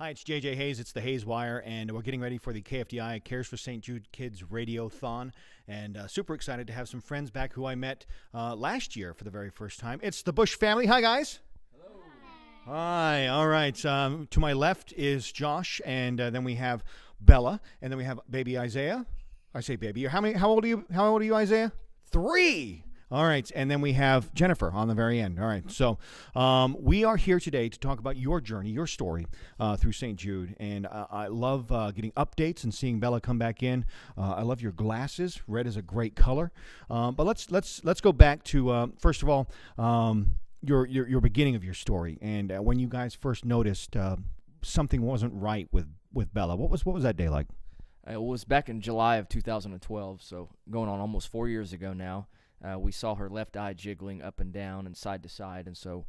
Hi, it's JJ Hayes. It's the Hayes Wire, and we're getting ready for the KFDI Cares for St. Jude Kids Radiothon. And super excited to have some friends back who I met last year for the very first time. It's the Bush family. Hi, guys. Hello. Hi. All right. To my left is Josh, and then we have Bella, and then we have baby Isaiah. I say baby. How old are you? How old are you, Isaiah? 3. All right, and then we have Jennifer on the very end. All right, so we are here today to talk about your journey, your story through St. Jude, and I love getting updates and seeing Bella come back in. I love your glasses. Red is a great color. But let's go back to first of all your beginning of your story, and when you guys first noticed something wasn't right with Bella. What was that day like? It was back in July of 2012, so going on almost 4 years ago now. We saw her left eye jiggling up and down and side to side, and so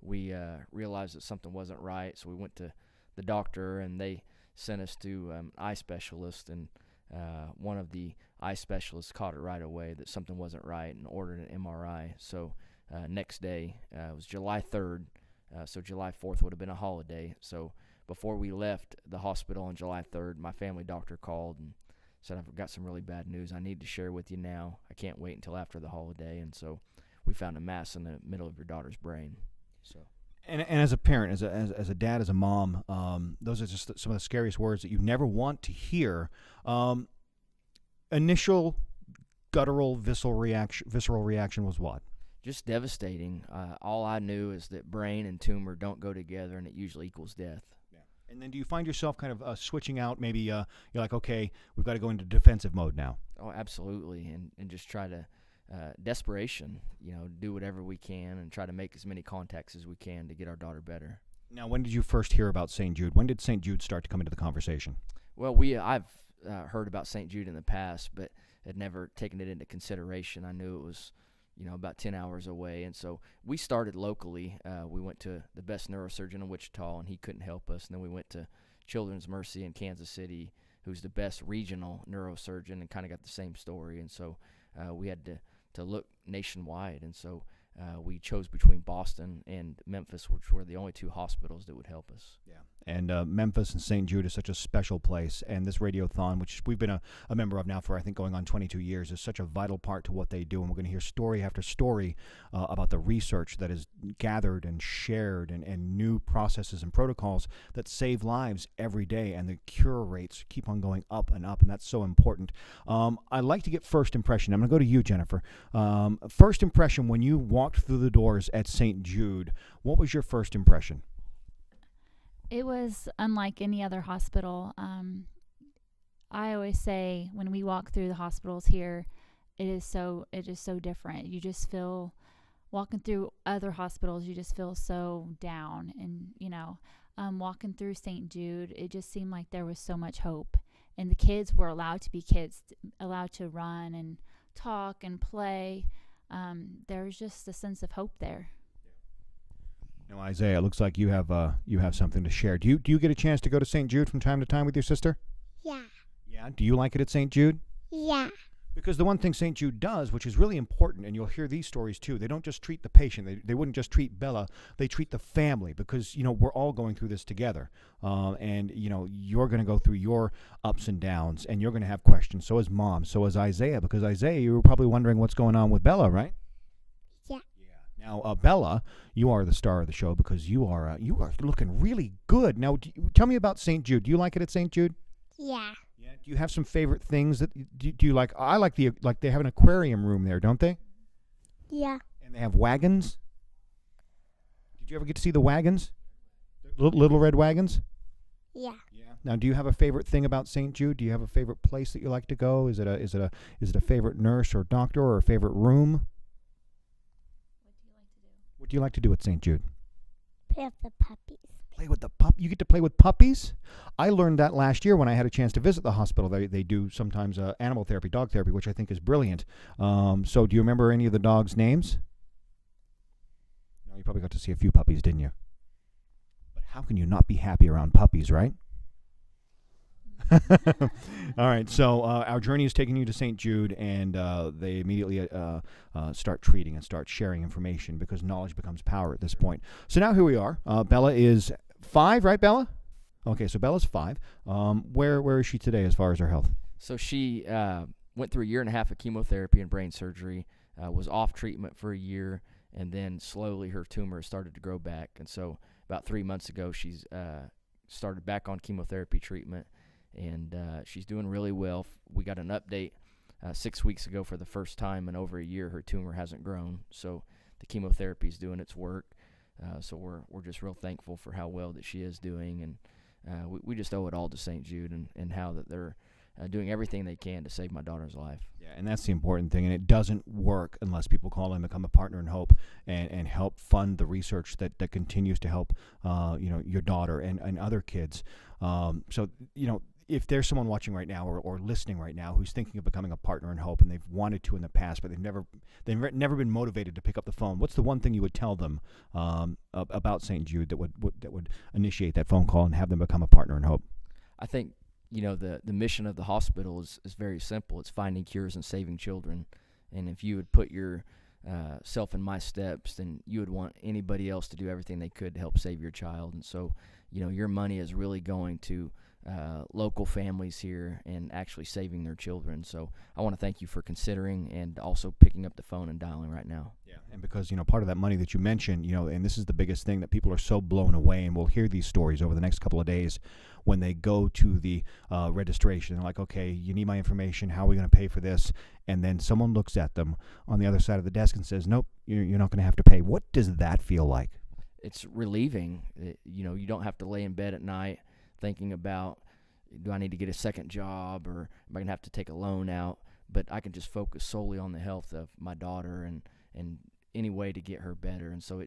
we realized that something wasn't right. So we went to the doctor, and they sent us to an eye specialist, and one of the eye specialists caught it right away that something wasn't right and ordered an MRI. So next day, it was July 3rd, so July 4th would have been a holiday. So before we left the hospital on July 3rd, my family doctor called and said, I've got some really bad news I need to share with you now. I can't wait until after the holiday. And so we found a mass in the middle of your daughter's brain. So, and as a parent, as a dad, as a mom, those are just some of the scariest words that you never want to hear. Initial guttural visceral reaction was what? Just devastating. All I knew is that brain and tumor don't go together, and it usually equals death. And then do you find yourself kind of switching out? Maybe you're like, okay, we've got to go into defensive mode now. Oh, absolutely, and just try to, desperation, do whatever we can and try to make as many contacts as we can to get our daughter better. Now, when did you first hear about St. Jude? When did St. Jude start to come into the conversation? Well, I've heard about St. Jude in the past, but had never taken it into consideration. I knew it was about 10 hours away. And so we started locally. We went to the best neurosurgeon in Wichita, and he couldn't help us. And then we went to Children's Mercy in Kansas City, who's the best regional neurosurgeon, and kind of got the same story. And so we had to look nationwide. And so we chose between Boston and Memphis, which were the only 2 hospitals that would help us. Yeah. And Memphis and St. Jude is such a special place. And this Radiothon, which we've been a member of now for, I think, going on 22 years, is such a vital part to what they do. And we're going to hear story after story about the research that is gathered and shared and new processes and protocols that save lives every day. And the cure rates keep on going up and up. And that's so important. I'd like to get first impression. I'm going to go to you, Jennifer. First impression when you walked through the doors at St. Jude, what was your first impression? It was unlike any other hospital. I always say when we walk through the hospitals here, it is so different. You just feel, walking through other hospitals, you just feel so down. And walking through St. Jude, it just seemed like there was so much hope. And the kids were allowed to be kids, allowed to run and talk and play. There was just a sense of hope there. Now, Isaiah, it looks like you have something to share. Do you get a chance to go to St. Jude from time to time with your sister? Yeah. Yeah. Do you like it at St. Jude? Yeah. Because the one thing St. Jude does, which is really important, and you'll hear these stories too, they don't just treat the patient. They wouldn't just treat Bella. They treat the family because, we're all going through this together. And you're going to go through your ups and downs, and you're going to have questions. So is Mom. So is Isaiah. Because Isaiah, you were probably wondering what's going on with Bella, right? Yeah. Now, Bella, you are the star of the show because you are looking really good. Now, tell me about St. Jude. Do you like it at St. Jude? Yeah. Yeah. Do you have some favorite things that do you like? I like they have an aquarium room there, don't they? Yeah. And they have wagons. Did you ever get to see the wagons? Little red wagons? Yeah. Yeah. Now, do you have a favorite thing about St. Jude? Do you have a favorite place that you like to go? Is it a favorite nurse or doctor or a favorite room? What do you like to do at St. Jude? Play with the puppies. Play with the pup. You get to play with puppies? I learned that last year when I had a chance to visit the hospital. They do sometimes animal therapy, dog therapy, which I think is brilliant. So do you remember any of the dogs' names? No, you probably got to see a few puppies, didn't you? But how can you not be happy around puppies, right? All right, so our journey is taking you to St. Jude, and they immediately start treating and start sharing information because knowledge becomes power at this point. So now here we are. Bella is 5, right, Bella? Okay, so Bella's 5. Where is she today as far as her health? So she went through a year and a half of chemotherapy and brain surgery, was off treatment for a year, and then slowly her tumor started to grow back. And so about 3 months ago, she's started back on chemotherapy treatment, and she's doing really well. We got an update 6 weeks ago for the first time in over a year. Her tumor hasn't grown, so the chemotherapy is doing its work. So we're just real thankful for how well that she is doing, and we just owe it all to St. Jude and how that they're doing everything they can to save my daughter's life. Yeah, and that's the important thing. And it doesn't work unless people call and become a partner in hope and help fund the research that continues to help your daughter and other kids. So if there's someone watching right now or listening right now who's thinking of becoming a partner in hope and they've wanted to in the past, but they've never been motivated to pick up the phone, what's the one thing you would tell them about St. Jude that would initiate that phone call and have them become a partner in hope? I think the mission of the hospital is very simple. It's finding cures and saving children. And if you would put your self in my steps, then you would want anybody else to do everything they could to help save your child. And so your money is really going to local families here and actually saving their children. So I want to thank you for considering and also picking up the phone and dialing right now. Yeah, and because part of that money that you mentioned, and this is the biggest thing that people are so blown away, and we'll hear these stories over the next couple of days when they go to the registration. They're like, okay, you need my information. How are we going to pay for this? And then someone looks at them on the other side of the desk and says, nope, you're not going to have to pay. What does that feel like? It's relieving. You don't have to lay in bed at night thinking about, do I need to get a second job, or am I going to have to take a loan out? But I can just focus solely on the health of my daughter and any way to get her better. And so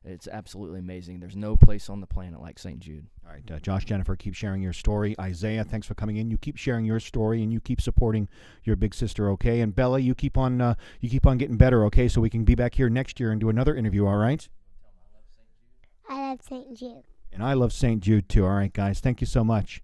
it's absolutely amazing. There's no place on the planet like St. Jude. All right, Josh, Jennifer, keep sharing your story. Isaiah, thanks for coming in. You keep sharing your story, and you keep supporting your big sister, okay? And Bella, you keep on getting better, okay? So we can be back here next year and do another interview, all right? I love St. Jude. And I love St. Jude too. All right, guys, thank you so much.